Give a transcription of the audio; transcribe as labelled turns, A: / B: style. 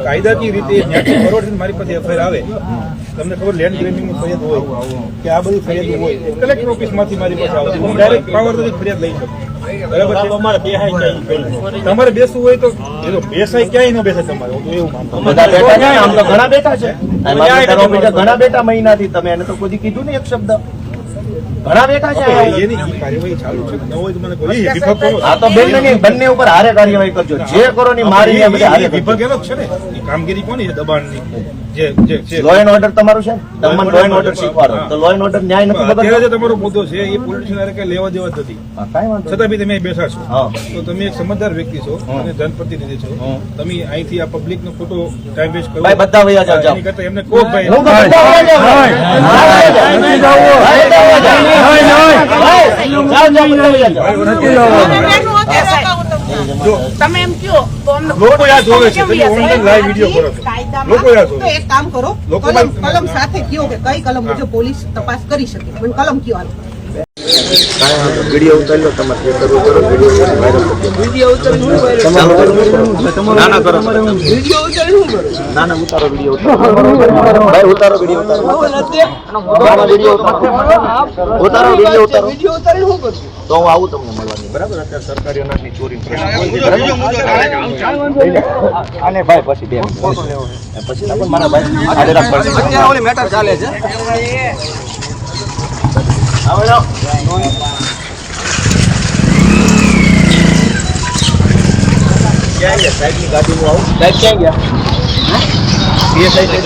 A: કાયદાકીય રીતે ત્યાંથી ફોરવર્ડ મારી પાસે એફઆઈઆર આવે, તમને ખબર લેન્ડ ગ્રેબિંગની ફરિયાદ હોય કે આ બધી ફરિયાદ હોય, કલેક્ટર ઓફિસમાંથી મારી પાસે આવે, હું ડાયરેક્ટ પાવરથી ફરિયાદ લઈ શકું. બરાબર છે? તમારે બેસવું હોય તો બેસાય, ક્યાંય ન બેસે તમારે, હું તો એવું માનતો.
B: આમ તો ઘણા બેઠા છે, ઘણા બેઠા મહિનાથી, તમે એને તો કોઈ કીધું નહીં એક શબ્દ. ઘણા બેઠા છે,
A: એની કાર્યવાહી ચાલુ છે. ન હોય તો મને કોઈ
B: આ તો બંને ઉપર હારે કાર્યવાહી કરજો, જે કરો ની મારી
A: વિભાગ એનો છે ને, એ કામગીરી કોની છે દબાણની.
B: લો એન્ડ ઓર્ડર તમારું છે, તમને લો એન્ડ ઓર્ડર શીખવાડો તો લો એન્ડ ઓર્ડર ન્યાય નથી.
A: અત્યારે જે તમારો મુદ્દો છે એ પોલિટિશિયન કઈ લેવા દેવા જ નથી, છતાં બી તમે બેઠા છો. તો તમે એક સમજદાર વ્યક્તિ છો અને જનપ્રતિનિધિ છો, તમે અહીંથી આ પબ્લિક નો ખોટો ટાઈમ વેસ્ટ કરો.
B: બધા વયા જાવ,
A: એમને કહો ભાઈ
C: તમે એમ કયો તો
A: લોકો યાદ જોવે છે, તમે ઓનલાઈન લાઈવ વિડીયો કરો છો, લોકો યાદ જોવે.
C: એક કામ કરો, કલમ સાથે કયો કે કઈ કલમ મુજબ પોલીસ તપાસ કરી શકે, પણ કલમ કયો હાલો.
B: વિડીયો ઉતારી લો, તમારે કરવું કરો, વિડીયો ઉતારી ના ઉતારો વિડીયો ભાઈ, ઉતારો વિડીયો ઉતારો તો હું આવું તમને મળવાની. બરાબર, અત્યારે સરકારી અનાજની ચોરી અને ભાઈ પછી બે પછી મારા ભાઈ મેટર ચાલે છે. ક્યાં ગયા સાહેબ ની ગાડી નું આવું? સાહેબ ક્યાં ગયા? બે સાઈડ